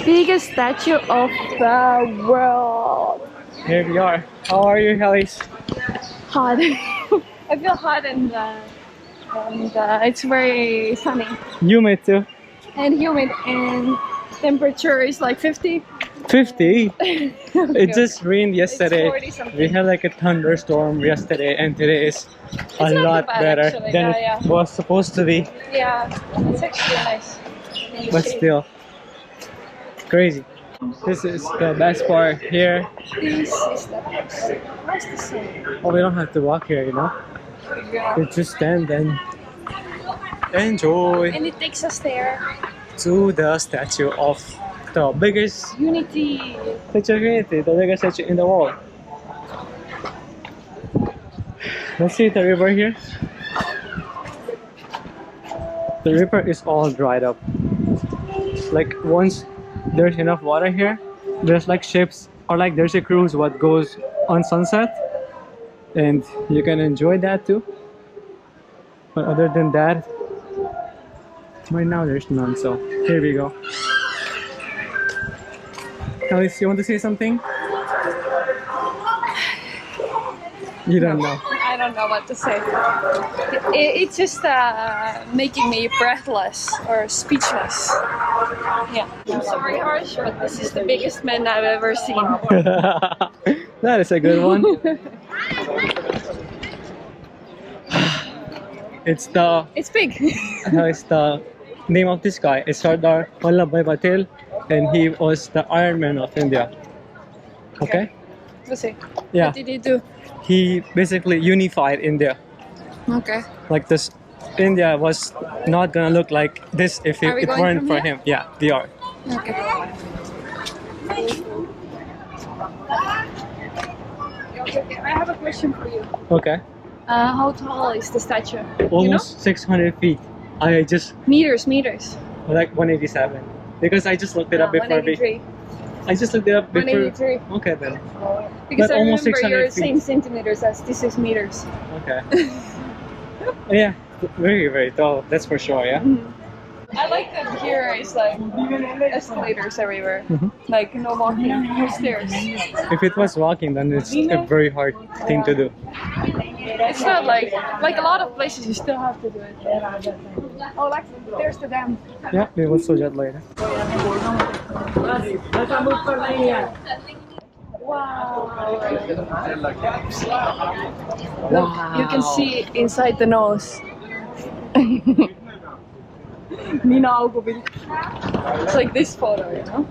biggest statue of the world. Here we are. How are you, Helis? Hot. I feel hot and it's very sunny Humid too. and humid and temperature is like 50. 50? Okay. It just rained yesterday. 40 something. We had like a thunderstorm yesterday, and today is a not lot too bad, better actually. than Yeah, it was supposed to be. Yeah, it's actually nice. In the But shade. still, crazy. This is the best part here. This is the house. Where's the sun? Oh, we don't have to walk here, you know? Yeah. We just stand and enjoy And it takes us there. to the statue of the biggest Unity. statue of Unity, the biggest statue in the world. Let's see the river here. The river is all dried up. Like once there's enough water here, there's like ships or like there's a cruise what goes on sunset, and you can enjoy that too. But other than that, right now there's none. So here we go. Alice, you want to say something? You don't know. I don't know what to say. It's just making me breathless or speechless. Yeah. I'm sorry, Harsh, but this is the biggest man I've ever seen. That is a good one. It's It's big. it's the name of this guy is Sardar Vallabhbhai Patel, and he was the Iron Man of India. Okay? We'll see. Yeah. What did he do? He basically unified India. Okay. Like this, India was not gonna look like this if Are we it going weren't from for here? him. Yeah, we are. Okay. Okay, I have a question for you. Okay. How tall is the statue? Almost 600 feet. I just Meters. like 187 because I just looked it up before. 183. I just looked it up before. 183. Okay then. Because But I almost remember 600 you're feet. same centimeters as this is meters. Okay. Yeah, very very tall. That's for sure. Yeah. I like that here is like escalators everywhere. Mhm. Like no walking, no stairs. If it was walking, then it's a very hard thing to do. It's not like a lot of places you still have to do it. Oh, like there's the dam. Yeah, we will show that later. Wow. Look, you can see inside the nose. It's like this photo, you know?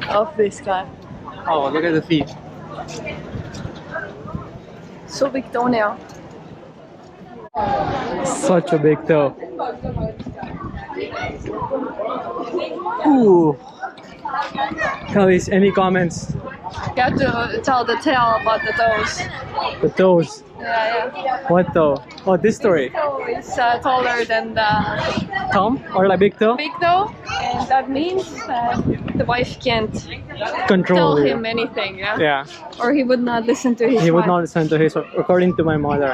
Of this guy. Oh, look at the feet. So big toenail. Such a big toe. Ooh. Alice, any comments? You have to tell the tale about the toes. The toes. Yeah. What toe? Oh, this story. Toe is taller than the Thumb or like big toe? big toe, and that means that the wife can't Control tell it. him anything, yeah? Yeah, Or he would not listen to his he would wife. not listen to his, according to my mother.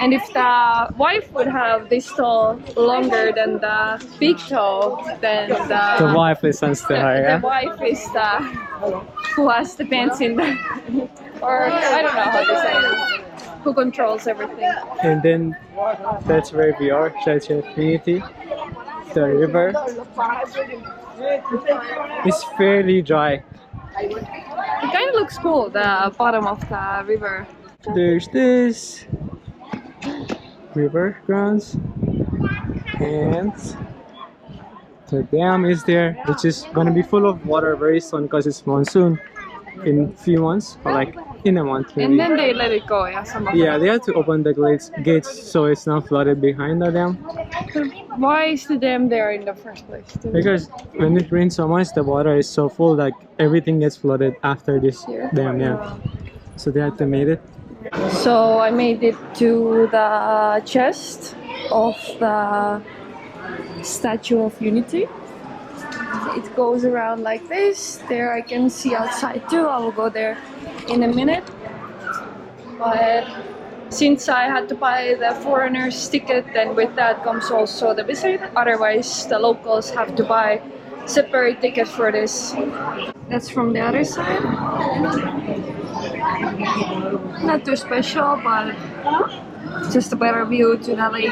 And if the wife would have this toe longer than the big toe, then The wife listens to her, the yeah? wife is the who has the pants in the or I don't know how to say it. Who controls everything. And then that's where we are, Statue of Unity. The river is fairly dry. It kind of looks cool, the bottom of the river. There's this river grounds, and the dam is there, which is gonna be full of water very soon because it's monsoon in few months or like in a month maybe. And then they let it go, yeah, some of Yeah, them. they have to open the gates so it's not flooded behind the dam. Why is the dam there in the first place? Because when it rains so much, the water is so full like everything gets flooded after this Here? dam. Yeah, so they had to make it. So I made it to the chest of the Statue of Unity. It goes around like this. There I can see outside too. I will go there in a minute. But since I had to buy the foreigner's ticket, then with that comes also the visit. Otherwise, the locals have to buy separate ticket for this. That's from the other side. Not too special, but just a better view to the lake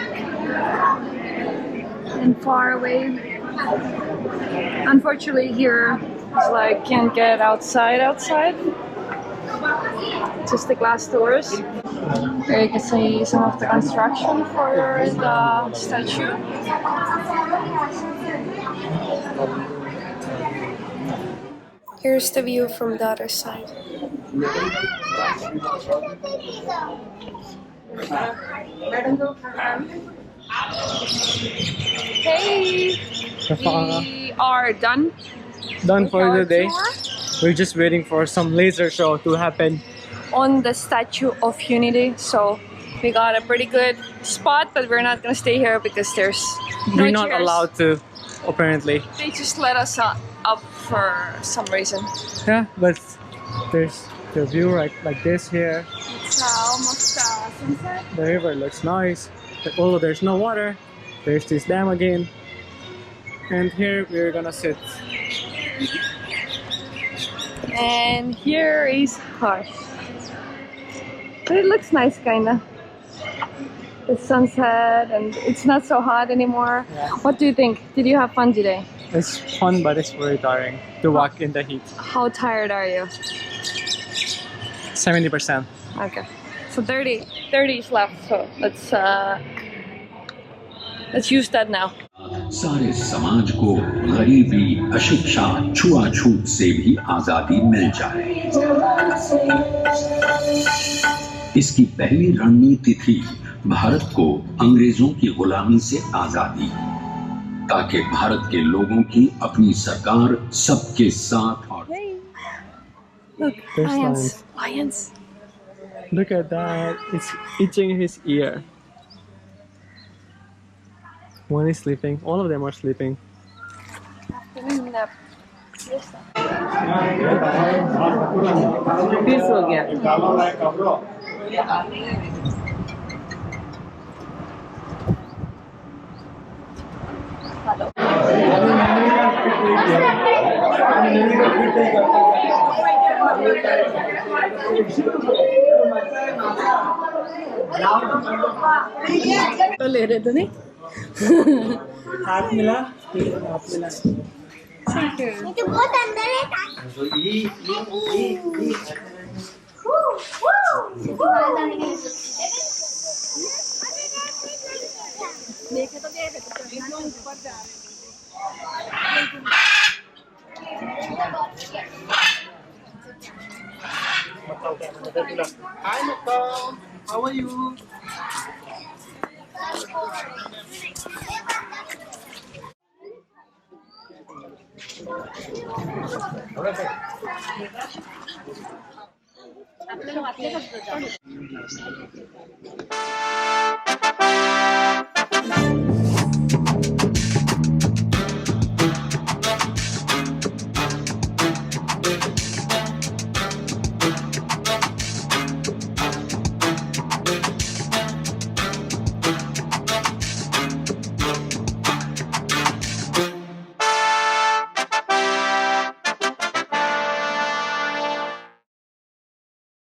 and far away. Unfortunately, here it's like can't get outside. Just the glass doors. There you can see some of the construction for the statue. Here's the view from the other side. Hey, we are done. Done for the day. Tour. We're just waiting for some laser show to happen On the Statue of Unity, so we got a pretty good spot, but we're not gonna stay here because there's no We're not chairs. allowed to, apparently. They just let us up for some reason. Yeah, but there's the view right like this here. It's almost sunset. The river looks nice. Although there's no water, there's this dam again. And here we're gonna sit. And here is Harsh. But it looks nice, kinda. The sunset, and it's not so hot anymore. Yeah. What do you think? Did you have fun today? It's fun, but it's very tiring to walk in the heat. How tired are you? 70%. Okay. So 30 is left, so let's use that now. सारे समाज को गरीबी, अशिक्षा, छुआछूत से भी आजादी मिल जाए। इसकी पहली रणनीति थी भारत को अंग्रेजों की गुलामी से आजादी, ताकि भारत के लोगों की अपनी सरकार सबके साथ और Look, There's lions. Look at that. It's itching his ear. One is sleeping. All of them are sleeping. Afternoon nap. तो ले रहे थे नहीं? हाथ मिला हाथ मिला ये तो बहुत अंदर है Hi Nicole, how are you?